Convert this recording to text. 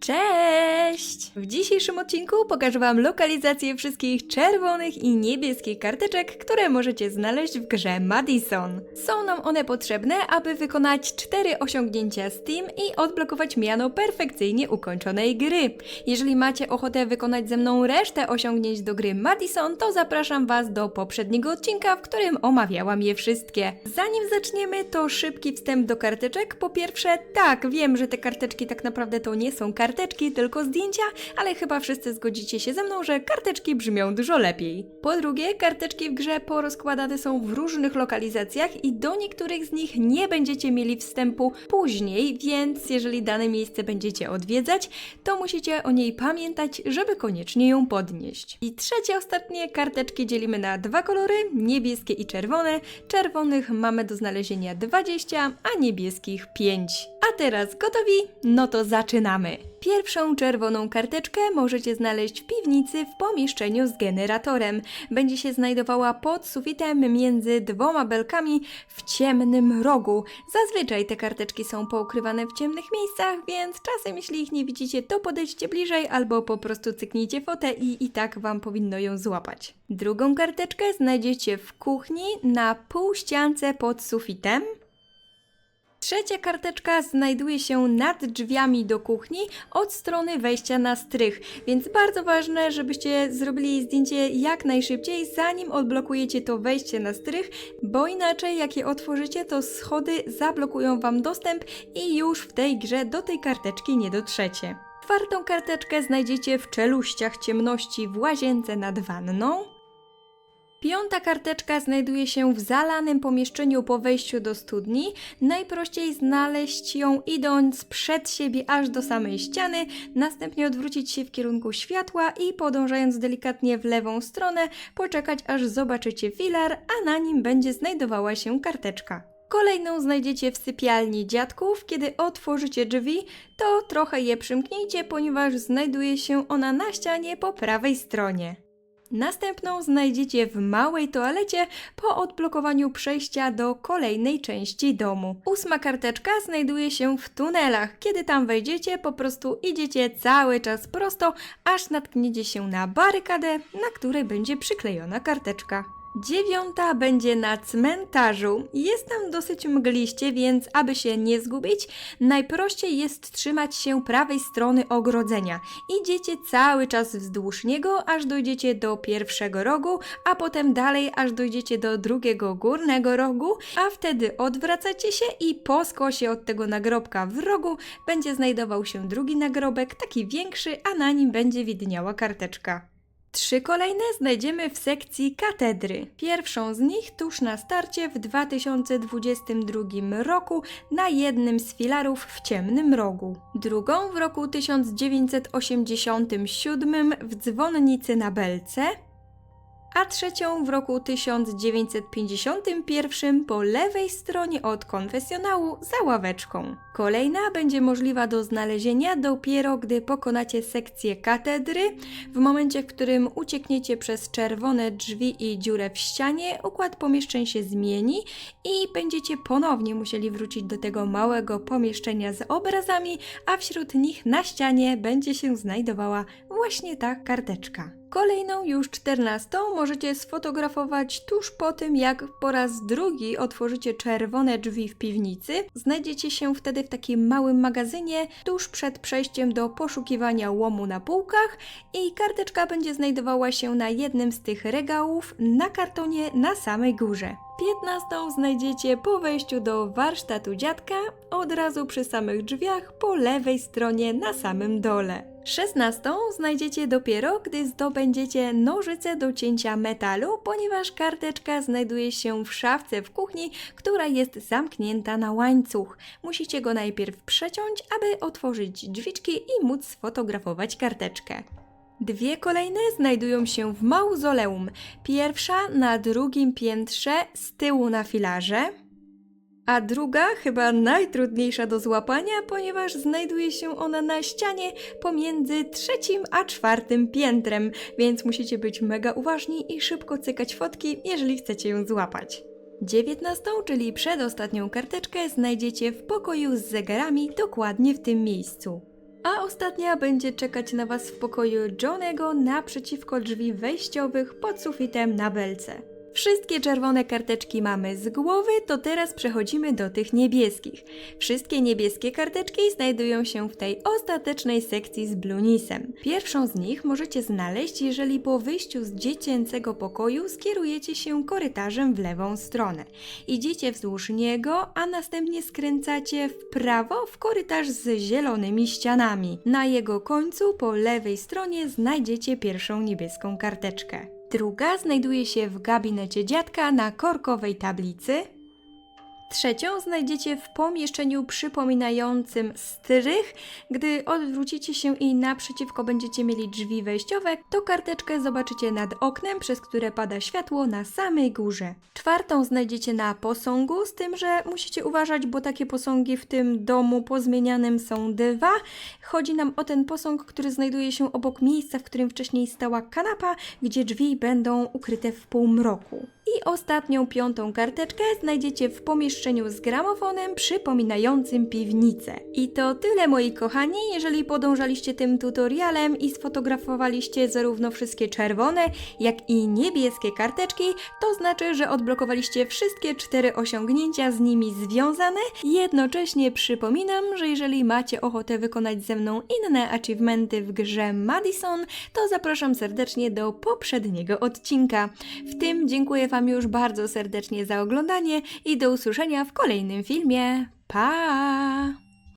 Cześć! W dzisiejszym odcinku pokażę Wam lokalizację wszystkich czerwonych i niebieskich karteczek, które możecie znaleźć w grze Madison. Są nam one potrzebne, aby wykonać 4 osiągnięcia Steam i odblokować miano perfekcyjnie ukończonej gry. Jeżeli macie ochotę wykonać ze mną resztę osiągnięć do gry Madison, to zapraszam Was do poprzedniego odcinka, w którym omawiałam je wszystkie. Zanim zaczniemy, to szybki wstęp do karteczek. Po pierwsze, tak, wiem, że te karteczki tak naprawdę to nie są karteczki, tylko zdjęcia, ale chyba wszyscy zgodzicie się ze mną, że karteczki brzmią dużo lepiej. Po drugie, karteczki w grze porozkładane są w różnych lokalizacjach i do niektórych z nich nie będziecie mieli wstępu później, więc jeżeli dane miejsce będziecie odwiedzać, to musicie o niej pamiętać, żeby koniecznie ją podnieść. I trzecie, ostatnie, karteczki dzielimy na 2 kolory, niebieskie i czerwone. Czerwonych mamy do znalezienia 20, a niebieskich 5. A teraz gotowi? No to zaczynamy! Pierwszą czerwoną karteczkę możecie znaleźć w piwnicy w pomieszczeniu z generatorem. Będzie się znajdowała pod sufitem między 2 belkami w ciemnym rogu. Zazwyczaj te karteczki są poukrywane w ciemnych miejscach, więc czasem jeśli ich nie widzicie, to podejdźcie bliżej albo po prostu cyknijcie fotę i tak Wam powinno ją złapać. Drugą karteczkę znajdziecie w kuchni na półściance pod sufitem. Trzecia karteczka znajduje się nad drzwiami do kuchni od strony wejścia na strych, więc bardzo ważne, żebyście zrobili jej zdjęcie jak najszybciej, zanim odblokujecie to wejście na strych, bo inaczej jak je otworzycie, to schody zablokują Wam dostęp i już w tej grze do tej karteczki nie dotrzecie. Czwartą karteczkę znajdziecie w czeluściach ciemności w łazience nad wanną. Piąta karteczka znajduje się w zalanym pomieszczeniu po wejściu do studni. Najprościej znaleźć ją idąc przed siebie aż do samej ściany, następnie odwrócić się w kierunku światła i podążając delikatnie w lewą stronę, poczekać aż zobaczycie filar, a na nim będzie znajdowała się karteczka. Kolejną znajdziecie w sypialni dziadków. Kiedy otworzycie drzwi, to trochę je przymknijcie, ponieważ znajduje się ona na ścianie po prawej stronie. Następną znajdziecie w małej toalecie po odblokowaniu przejścia do kolejnej części domu. 8. karteczka znajduje się w tunelach. Kiedy tam wejdziecie, po prostu idziecie cały czas prosto, aż natkniecie się na barykadę, na której będzie przyklejona karteczka. 9. będzie na cmentarzu. Jest tam dosyć mgliście, więc aby się nie zgubić, najprościej jest trzymać się prawej strony ogrodzenia. Idziecie cały czas wzdłuż niego, aż dojdziecie do pierwszego rogu, a potem dalej, aż dojdziecie do drugiego górnego rogu, a wtedy odwracacie się i po skosie od tego nagrobka w rogu będzie znajdował się drugi nagrobek, taki większy, a na nim będzie widniała karteczka. 3 kolejne znajdziemy w sekcji katedry. Pierwszą z nich tuż na starcie w 2022 roku na jednym z filarów w ciemnym rogu. Drugą w roku 1987 w dzwonnicy na belce. A trzecią w roku 1951 po lewej stronie od konfesjonału za ławeczką. Kolejna będzie możliwa do znalezienia dopiero gdy pokonacie sekcję katedry. W momencie, w którym uciekniecie przez czerwone drzwi i dziurę w ścianie, układ pomieszczeń się zmieni i będziecie ponownie musieli wrócić do tego małego pomieszczenia z obrazami, a wśród nich na ścianie będzie się znajdowała właśnie ta karteczka. Kolejną, już 14, możecie sfotografować tuż po tym, jak po raz drugi otworzycie czerwone drzwi w piwnicy. Znajdziecie się wtedy w takim małym magazynie tuż przed przejściem do poszukiwania łomu na półkach i karteczka będzie znajdowała się na jednym z tych regałów na kartonie na samej górze. 15 znajdziecie po wejściu do warsztatu dziadka, od razu przy samych drzwiach po lewej stronie na samym dole. 16 znajdziecie dopiero, gdy zdobędziecie nożyce do cięcia metalu, ponieważ karteczka znajduje się w szafce w kuchni, która jest zamknięta na łańcuch. Musicie go najpierw przeciąć, aby otworzyć drzwiczki i móc sfotografować karteczkę. 2 kolejne znajdują się w mauzoleum. Pierwsza na 2. piętrze z tyłu na filarze, a druga, chyba najtrudniejsza do złapania, ponieważ znajduje się ona na ścianie pomiędzy 3. a 4. piętrem, więc musicie być mega uważni i szybko cykać fotki, jeżeli chcecie ją złapać. 19, czyli przedostatnią karteczkę znajdziecie w pokoju z zegarami dokładnie w tym miejscu. A ostatnia będzie czekać na Was w pokoju Johnego naprzeciwko drzwi wejściowych pod sufitem na belce. Wszystkie czerwone karteczki mamy z głowy, to teraz przechodzimy do tych niebieskich. Wszystkie niebieskie karteczki znajdują się w tej ostatecznej sekcji z Blunisem. Pierwszą z nich możecie znaleźć, jeżeli po wyjściu z dziecięcego pokoju skierujecie się korytarzem w lewą stronę. Idziecie wzdłuż niego, a następnie skręcacie w prawo w korytarz z zielonymi ścianami. Na jego końcu po lewej stronie znajdziecie pierwszą niebieską karteczkę. Druga znajduje się w gabinecie dziadka na korkowej tablicy. Trzecią znajdziecie w pomieszczeniu przypominającym strych. Gdy odwrócicie się i naprzeciwko będziecie mieli drzwi wejściowe, to karteczkę zobaczycie nad oknem, przez które pada światło na samej górze. Czwartą znajdziecie na posągu, z tym, że musicie uważać, bo takie posągi w tym domu pozmienianym są dwa. Chodzi nam o ten posąg, który znajduje się obok miejsca, w którym wcześniej stała kanapa, gdzie drzwi będą ukryte w półmroku. I ostatnią, piątą karteczkę znajdziecie w pomieszczeniu z gramofonem przypominającym piwnicę. I to tyle, moi kochani. Jeżeli podążaliście tym tutorialem i sfotografowaliście zarówno wszystkie czerwone, jak i niebieskie karteczki, to znaczy, że odblokowaliście wszystkie 4 osiągnięcia z nimi związane. Jednocześnie przypominam, że jeżeli macie ochotę wykonać ze mną inne achievementy w grze Madison, to zapraszam serdecznie do poprzedniego odcinka. W tym dziękuję Wam już bardzo serdecznie za oglądanie i do usłyszenia w kolejnym filmie. Pa!